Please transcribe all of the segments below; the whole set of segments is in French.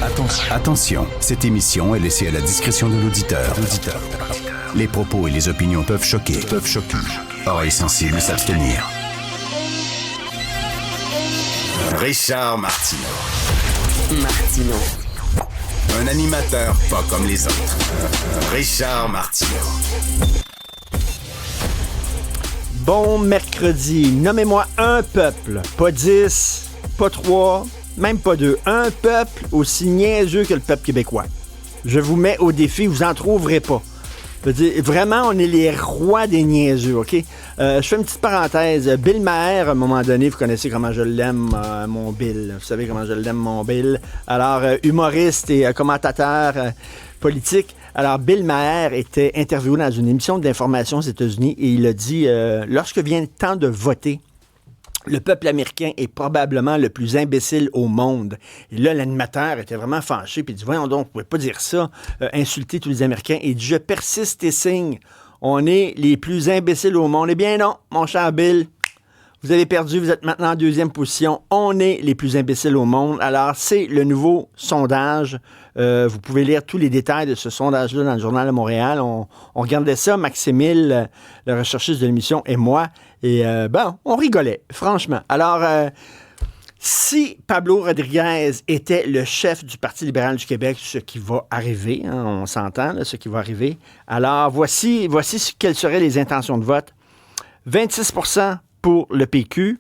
Attention, cette émission est laissée à la discrétion de l'auditeur. Les propos et les opinions peuvent choquer. Oreilles sensibles s'abstenir. Richard Martineau. Un animateur pas comme les autres. Richard Martineau. Bon mercredi. Nommez-moi un peuple. Pas 10, pas 3, même pas 2. Un peuple aussi niaiseux que le peuple québécois. Je vous mets au défi, vous en trouverez pas. Je veux dire, vraiment, on est les rois des niaiseux, OK? Je fais une petite parenthèse. Bill Maher, à un moment donné, vous connaissez comment je l'aime, mon Bill. Vous savez comment je l'aime, mon Bill. Alors, humoriste et commentateur politique. Alors, Bill Maher était interviewé dans une émission d'information aux États-Unis et il a dit, lorsque vient le temps de voter, le peuple américain est probablement le plus imbécile au monde. Et là, l'animateur était vraiment fâché, puis il dit, voyons donc, vous pouvez pas dire ça, insulter tous les Américains. Et il dit, je persiste et signe, on est les plus imbéciles au monde. Eh bien non, mon cher Bill, vous avez perdu, vous êtes maintenant en deuxième position. On est les plus imbéciles au monde. Alors, c'est le nouveau sondage. Vous pouvez lire tous les détails de ce sondage-là dans le Journal de Montréal. On regardait ça, Maximile, le recherchiste de l'émission, et moi. Et on rigolait, franchement. Alors, si Pablo Rodriguez était le chef du Parti libéral du Québec, ce qui va arriver, hein, on s'entend, là, ce qui va arriver, alors voici quelles seraient les intentions de vote. 26% pour le PQ,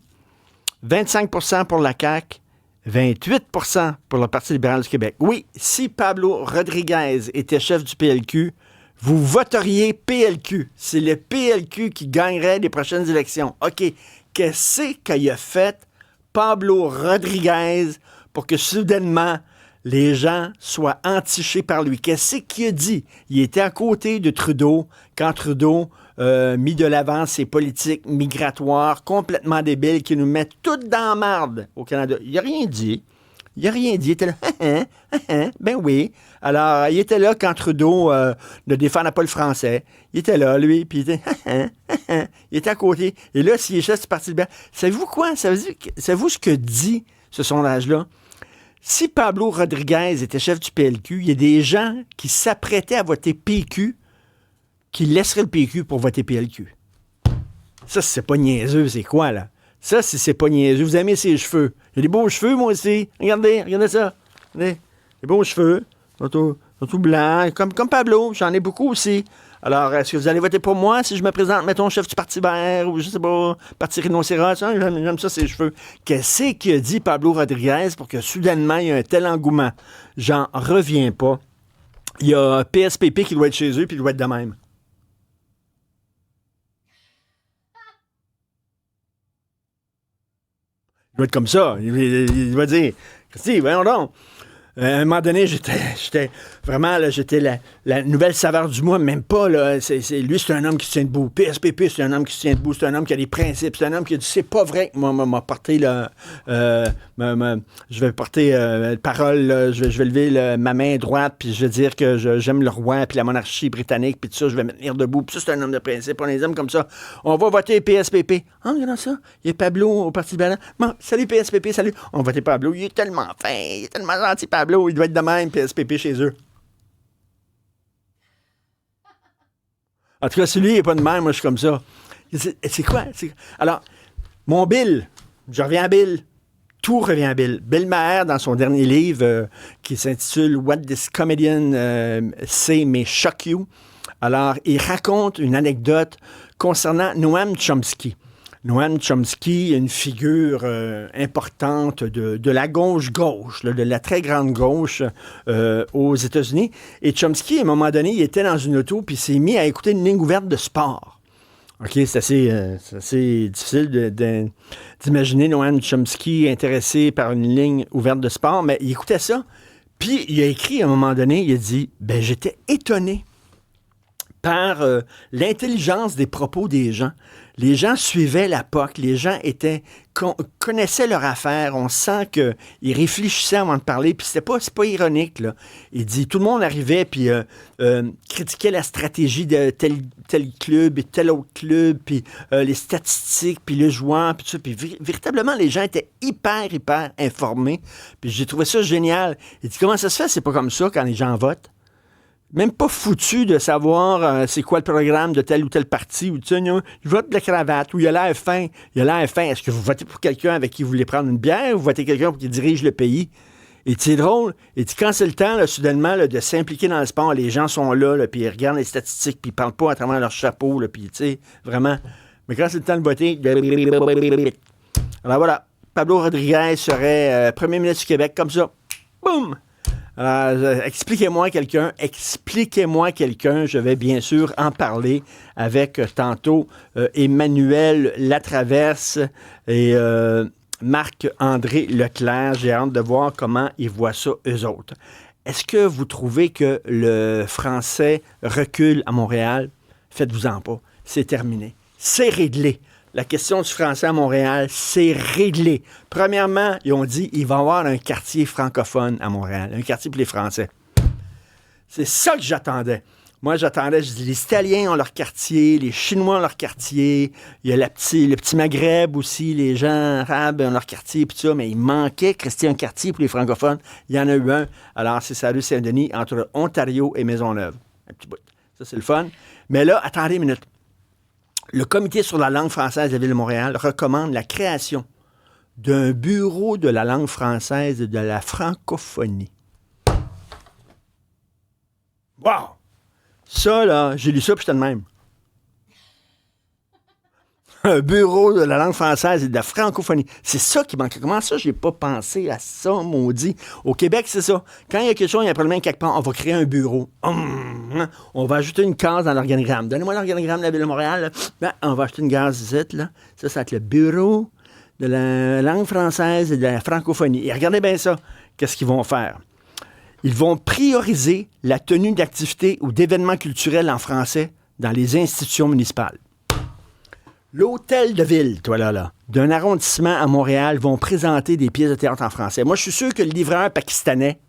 25% pour la CAQ, 28% pour le Parti libéral du Québec. Oui, si Pablo Rodriguez était chef du PLQ, vous voteriez PLQ. C'est le PLQ qui gagnerait les prochaines élections. OK, qu'est-ce qu'il a fait Pablo Rodriguez pour que soudainement les gens soient entichés par lui? Qu'est-ce qu'il a dit? Il était à côté de Trudeau quand Trudeau mis de l'avant ses politiques migratoires complètement débiles qui nous mettent toutes dans la marde au Canada. Il n'a rien dit. Il était là, ben oui. Alors, il était là quand Trudeau ne défendait pas le français. Il était là, lui, puis il était, il était à côté. Et là, s'il est chef du Parti libéral, savez-vous quoi? Savez-vous ce que dit ce sondage-là? Si Pablo Rodriguez était chef du PLQ, il y a des gens qui s'apprêtaient à voter PQ qui laisseraient le PQ pour voter PLQ. Ça, c'est pas niaiseux, c'est quoi, là? Ça, c'est pas niaiseux. Vous aimez ses cheveux. J'ai des beaux cheveux, moi aussi. Regardez ça. Regardez. Des beaux cheveux. Ils sont tout blancs. Comme Pablo, j'en ai beaucoup aussi. Alors, est-ce que vous allez voter pour moi si je me présente, mettons, chef du Parti vert ou, je sais pas, Parti rhinocéros? J'aime ça, ses cheveux. Qu'est-ce qu'a dit Pablo Rodriguez pour que, soudainement, il y ait un tel engouement? J'en reviens pas. Il y a PSPP qui doit être chez eux, puis il doit être de même. Il doit être comme ça. Il va dire, Christy, voyons donc. À un moment donné, j'étais vraiment, là, j'étais la nouvelle saveur du mois, même pas, là. Lui, c'est un homme qui se tient debout. PSPP, c'est un homme qui se tient debout. C'est un homme qui a des principes. C'est un homme qui a dit, c'est pas vrai que moi, m'a porté, là, je vais porter parole, là, je vais lever ma main droite, puis je vais dire que j'aime le roi, puis la monarchie britannique, puis tout ça, je vais me tenir debout. Puis ça, c'est un homme de principe. On les aime comme ça. On va voter PSPP. Ah, regardez ça. Il y a Pablo au Parti libéral. Bon, salut PSPP, salut. On va voter Pablo. Il est tellement fin. Il est tellement gentil, Pablo. Il doit être de même, PSPP chez eux. En tout cas, celui, il n'est pas de même. Moi, je suis comme ça. C'est quoi? Alors, mon Bill, je reviens à Bill. Tout revient à Bill. Bill Maher, dans son dernier livre qui s'intitule What this comedian say may shock you. Alors, il raconte une anecdote concernant Noam Chomsky. Noam Chomsky, une figure importante de la gauche, là, de la très grande gauche aux États-Unis. Et Chomsky, à un moment donné, il était dans une auto puis il s'est mis à écouter une ligne ouverte de sport. OK, c'est assez difficile d'imaginer Noam Chomsky intéressé par une ligne ouverte de sport, mais il écoutait ça. Puis il a écrit à un moment donné, il a dit, j'étais étonné par l'intelligence des propos des gens. Les gens suivaient la POC, les gens connaissaient leur affaire, on sent qu'ils réfléchissaient avant de parler, puis c'est pas ironique, là. Il dit, tout le monde arrivait, puis critiquait la stratégie de tel club et tel autre club, puis les statistiques, puis le joueur, puis tout ça, puis véritablement, les gens étaient hyper informés, puis j'ai trouvé ça génial. Il dit, comment ça se fait, c'est pas comme ça quand les gens votent? Même pas foutu de savoir c'est quoi le programme de tel ou tel parti. Ou tu sais, il vote de la cravate, ou il a l'air fin. Est-ce que vous votez pour quelqu'un avec qui vous voulez prendre une bière, ou vous votez quelqu'un pour qui dirige le pays? Et c'est drôle. Et quand c'est le temps, là, soudainement, là, de s'impliquer dans le sport, les gens sont là, puis ils regardent les statistiques, puis ils parlent pas à travers leur chapeau, puis tu sais, vraiment. Mais quand c'est le temps de voter... Alors voilà, Pablo Rodriguez serait premier ministre du Québec, comme ça. Boum! Alors, expliquez-moi quelqu'un, je vais bien sûr en parler avec tantôt Emmanuel Latraverse et Marc-André Leclerc. J'ai hâte de voir comment ils voient ça, eux autres. Est-ce que vous trouvez que le français recule à Montréal? Faites-vous-en pas, c'est terminé. C'est réglé. La question du français à Montréal, c'est réglé. Premièrement, ils ont dit qu'il va y avoir un quartier francophone à Montréal, un quartier pour les Français. C'est ça que j'attendais. Moi, je dis, les Italiens ont leur quartier, les Chinois ont leur quartier, il y a le petit Maghreb aussi, les gens arabes ont leur quartier, puis tout ça, mais il manquait, Christian, un quartier pour les francophones. Il y en a eu un. Alors, c'est sa rue Saint-Denis, entre Ontario et Maisonneuve. Un petit bout. Ça, c'est le fun. Mais là, attendez une minute. Le Comité sur la langue française de la Ville de Montréal recommande la création d'un bureau de la langue française et de la francophonie. Wow! Ça, là, j'ai lu ça, puis j'étais de même. Un bureau de la langue française et de la francophonie. C'est ça qui manque. Comment ça, j'ai pas pensé à ça, maudit? Au Québec, c'est ça. Quand il y a quelque chose, il y a un problème quelque part, on va créer un bureau. On va ajouter une case dans l'organigramme. Donnez-moi l'organigramme de la Ville de Montréal. Ben, on va ajouter une case ici, là. Ça va être le bureau de la langue française et de la francophonie. Et regardez bien ça. Qu'est-ce qu'ils vont faire? Ils vont prioriser la tenue d'activités ou d'événements culturels en français dans les institutions municipales. L'hôtel de ville, toi là, d'un arrondissement à Montréal vont présenter des pièces de théâtre en français. Moi, je suis sûr que le livreur pakistanais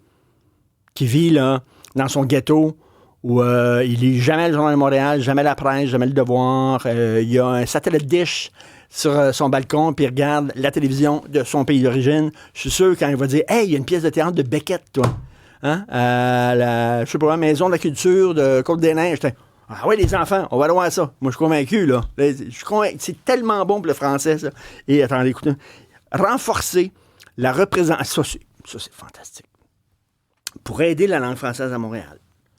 qui vit là, dans son ghetto, où il lit jamais le Journal de Montréal, jamais la presse, jamais le Devoir, il y a un satellite dish sur son balcon, puis il regarde la télévision de son pays d'origine. Je suis sûr quand il va dire « Hey, il y a une pièce de théâtre de Beckett, toi. Hein? À la, je sais pas, la Maison de la culture de Côte-des-Neiges. » Ah oui, les enfants, on va aller voir ça. Moi, je suis convaincu, là. Je suis convaincu. C'est tellement bon pour le français, ça. Et attendez, écoutez. Renforcer la représentation. Ça, c'est fantastique. Pour aider la langue française à Montréal,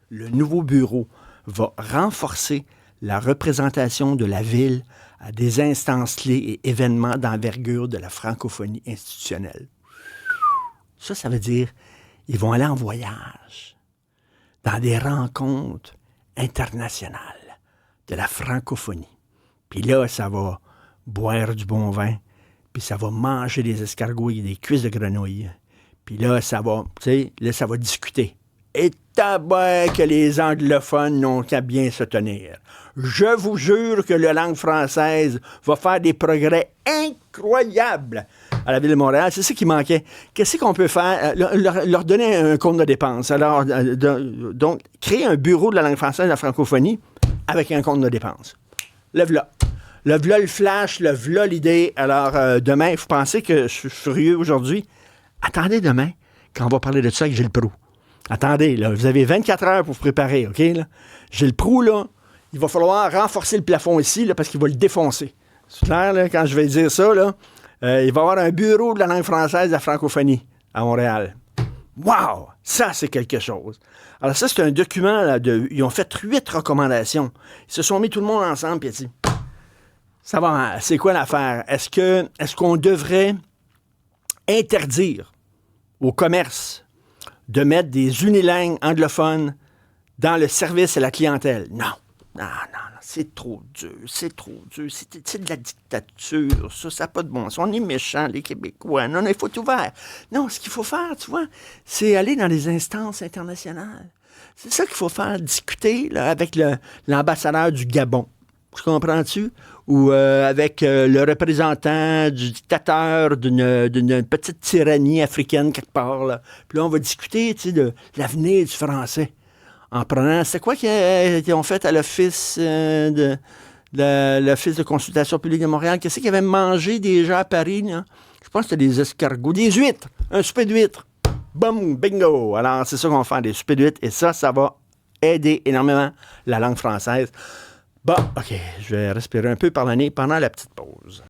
le nouveau bureau va renforcer la représentation de la ville à des instances clés et événements d'envergure de la francophonie institutionnelle. Ça veut dire ils vont aller en voyage dans des rencontres internationales de la francophonie. Puis là, ça va boire du bon vin, puis ça va manger des escargots et des cuisses de grenouille. Puis là, ça va, tu sais, là, ça va discuter. Et tabac que les anglophones n'ont qu'à bien se tenir. Je vous jure que la langue française va faire des progrès incroyables à la Ville de Montréal. C'est ça qui manquait. Qu'est-ce qu'on peut faire? Leur donner un compte de dépenses. Alors, donc, créer un bureau de la langue française de la francophonie avec un compte de dépenses. Le v'là. Le v'là le flash, le v'là l'idée. Alors, demain, vous pensez que je suis furieux aujourd'hui? Attendez demain, quand on va parler de ça avec Gilles Proulx. Attendez, là, vous avez 24 heures pour vous préparer, OK? Là? Gilles Proulx, là, il va falloir renforcer le plafond ici, là, parce qu'il va le défoncer. C'est clair, là, quand je vais dire ça, là, il va y avoir un bureau de la langue française de la francophonie à Montréal. Wow! Ça, c'est quelque chose. Alors ça, c'est un document, là, ils ont fait 8 recommandations. Ils se sont mis tout le monde ensemble, puis ils ont dit, ça va, c'est quoi l'affaire? Est-ce qu'on devrait interdire au commerce de mettre des unilingues anglophones dans le service à la clientèle? Non, c'est trop dur, c'est de la dictature, ça n'a pas de bon sens. On est méchants, les Québécois, il faut tout ouvert. Non, ce qu'il faut faire, tu vois, c'est aller dans les instances internationales. C'est ça qu'il faut faire, discuter là, avec l'ambassadeur du Gabon. Tu comprends-tu? Ou avec le représentant du dictateur d'une petite tyrannie africaine quelque part. Là. Puis là, on va discuter de l'avenir du français. En prenant... C'est quoi qu'ils ont fait à l'Office l'Office de consultation publique de Montréal? Qu'est-ce qu'ils avaient mangé déjà à Paris? Là? Je pense que c'était des escargots, des huîtres. Un souper d'huîtres. Boum, bingo! Alors, c'est ça qu'on va faire, des soupers d'huîtres. Et ça va aider énormément la langue française. Bon, OK, je vais respirer un peu par le nez pendant la petite pause.